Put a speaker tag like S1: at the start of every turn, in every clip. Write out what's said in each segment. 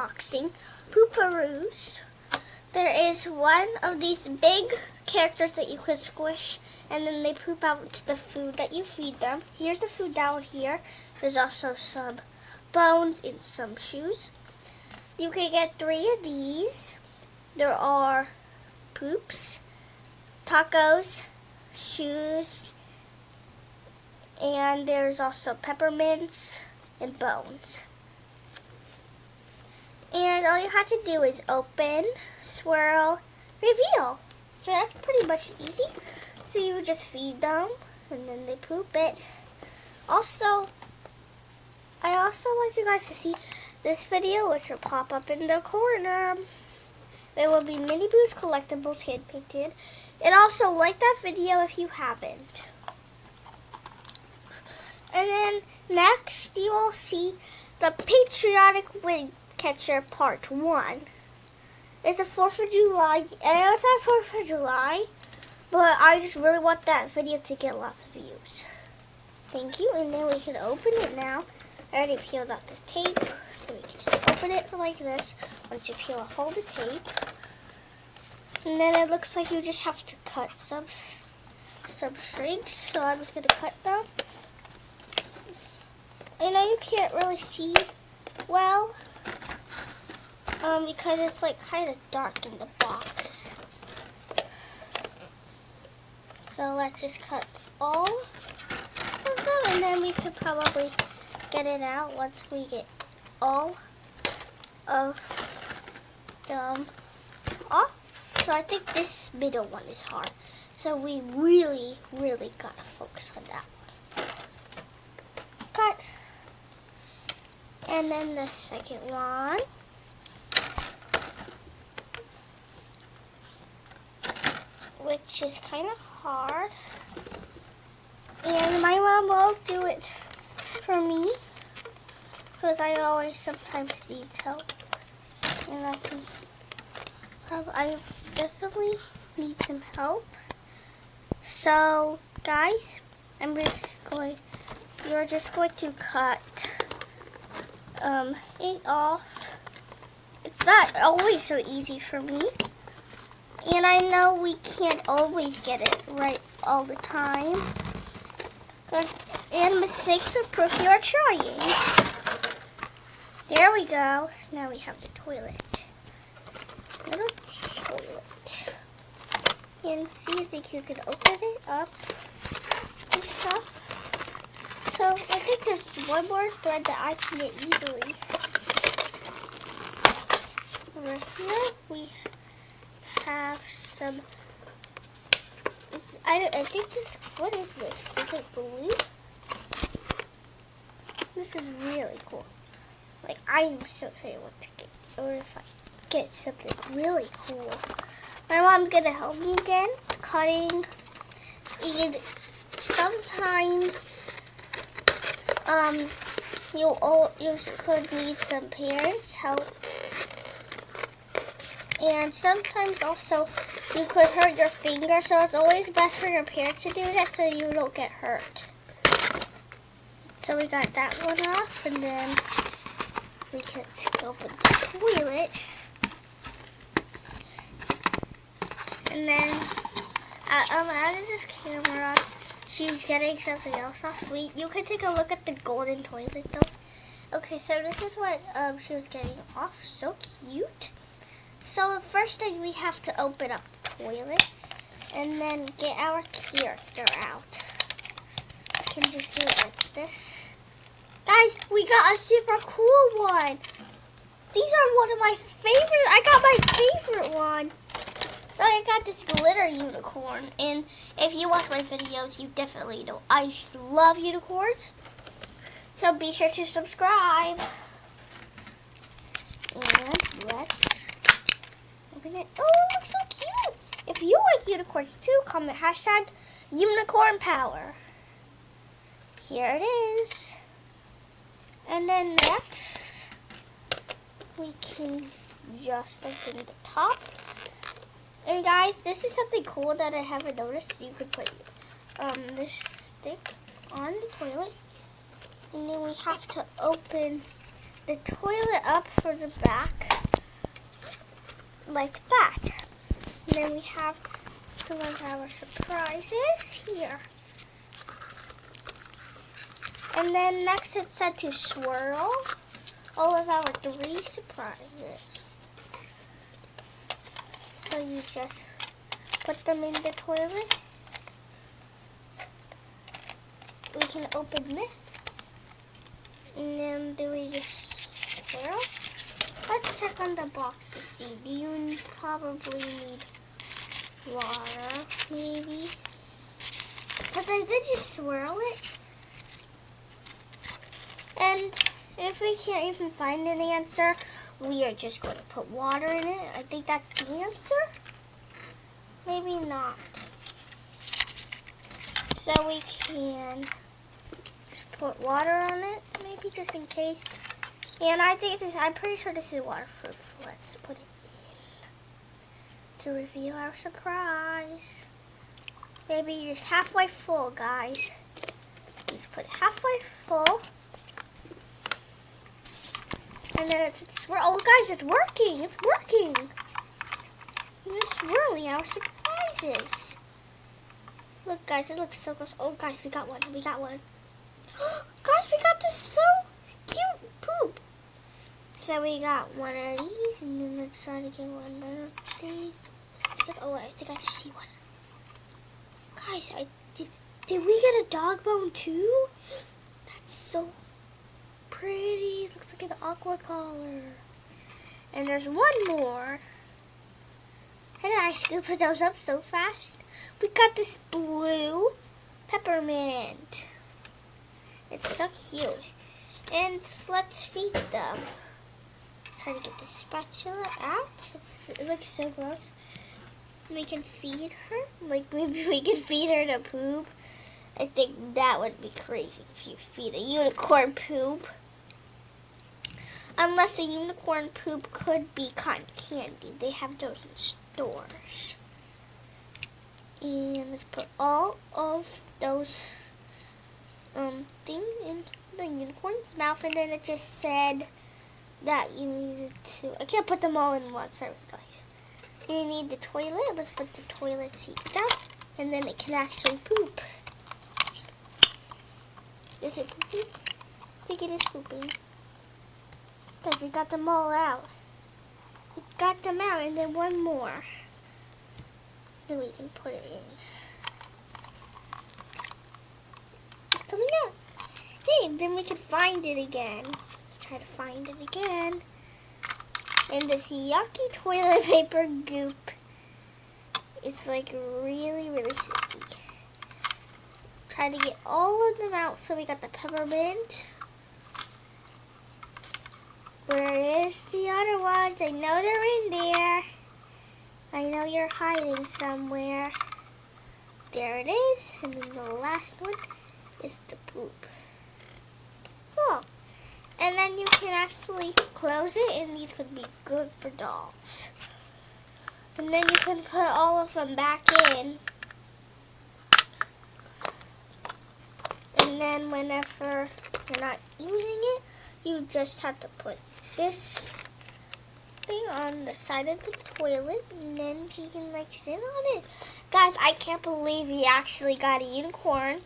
S1: unboxing Pooparoos. There is one of these big characters that you could squish, and then they poop out the food that you feed them. Here's the food down here. There's also some bones and some shoes. You can get 3 of these. There are poops, tacos, shoes, and there's also peppermints and bones. And all you have to do is open, swirl, reveal. So that's pretty much easy. So you just feed them and then they poop it. Also, I also want you guys to see this video, which will pop up in the corner. There will be Mini Boo's collectibles hand painted. And also like that video if you haven't. And then next you will see the Patriotic Wing Catcher Part 1. It's a 4th of July. I know it's not 4th of July, but I just really want that video to get lots of views. Thank you. And then we can open it now. I already peeled off this tape, so we can just open it like this. Once you peel off all the tape. And then it looks like you just have to cut some strings. So I'm just going to cut them. I know you can't really see well, because it's like kind of dark in the box. So let's just cut all of them, and then we could probably get it out once we get all of them off. So I think this middle one is hard. So we really, really gotta focus on that. Cut. And then the second one. Which is kind of hard. And my mom will do it for me, because I always sometimes need help. And I definitely need some help. So guys, you're just going to cut it off. It's not always so easy for me, and I know we can't always get it right all the time, and mistakes are proof you're trying. There we go. Now we have the toilet. Little toilet. And see if you can open it up and stuff. So I think there's one more thread that I can get easily. Over here we have some. I think this. What is this? Is it blue? This is really cool. Like, I am so excited what to get. Or if I get something really cool. My mom's gonna help me again, cutting. And sometimes you could need some parents' help. And sometimes also you could hurt your finger, so it's always best for your parents to do that so you don't get hurt. So we got that one off, and then we can open the toilet. And then out of this camera, she's getting something else off. You could take a look at the golden toilet though. Okay, so this is what she was getting off. So cute. So the first thing, we have to open up the toilet and then get our character out. We can just do it like this. Guys, we got a super cool one. These are one of my favorites. I got my favorite one. So I got this glitter unicorn, and if you watch my videos, you definitely know I just love unicorns. So be sure to subscribe. And let's open it. Oh, it looks so cute. If you like unicorns too, comment #UnicornPower. Here it is. And then next, we can just open the top. And guys, this is something cool that I haven't noticed. You could put this stick on the toilet, and then we have to open the toilet up for the back, like that. And then we have some of our surprises here. And then next it said to swirl all of our 3 surprises. So you just put them in the toilet. We can open this. And then do we just swirl? Let's check on the box to see. Do you probably need water, maybe? Because I did just swirl it. And if we can't even find an answer, we are just going to put water in it. I think that's the answer. Maybe not. So we can just put water on it, maybe just in case. And I think this, I'm pretty sure this is waterproof. Let's put it in to reveal our surprise. Maybe just halfway full, guys. Just put it halfway full. And then it's swirl. Oh, guys, it's working. It's working. We're swirling our surprises. Look, guys, it looks so gross. Oh, guys, we got one. We got one. Guys, we got this so cute poop. So we got one of these, and then let's try to get one of these. Oh, I think I just see one. Guys, did we get a dog bone too? That's so pretty. It looks like an aqua color. And there's one more. How did I scoop those up so fast? We got this blue peppermint. It's so cute. And let's feed them. Try to get the spatula out. It looks so gross. We can feed her. Like maybe we can feed her to poop. I think that would be crazy if you feed a unicorn poop. Unless a unicorn poop could be cotton candy. They have those in stores. And let's put all of those things in the unicorn's mouth. And then it just said that you needed to... I can't put them all in one. Sorry, guys. You need the toilet. Let's put the toilet seat down. And then it can actually poop. Is it pooping? I think it is pooping. Because we got them all out. We got them out, and then one more. Then we can put it in. It's coming out. Hey, then we can find it again. Try to find it again. And this yucky toilet paper goop. It's like really, really sticky. Try to get all of them out. So we got the peppermint. Where is the other ones? I know they're in there. I know you're hiding somewhere. There it is. And then the last one is the poop. Cool. And then you can actually close it, and these could be good for dolls. And then you can put all of them back in. And then whenever you're not using it, you just have to put this thing on the side of the toilet, and then you can like sit on it. Guys, I can't believe we actually got a unicorn.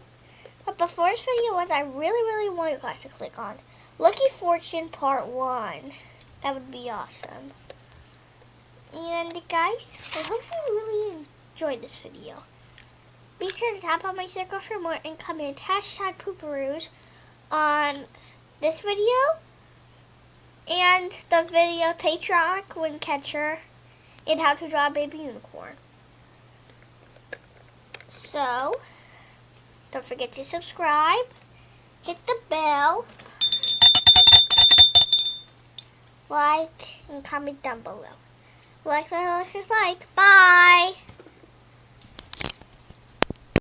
S1: But before this video ends, I really want you guys to click on Lucky Fortune Part 1. That would be awesome. And guys, I hope you really enjoyed this video. Be sure to tap on my circle for more and comment #Pooparoos on this video and the video Patriotic Wind Catcher and how to draw a baby unicorn. So, don't forget to subscribe, hit the bell, like, and comment down below. Like. Bye!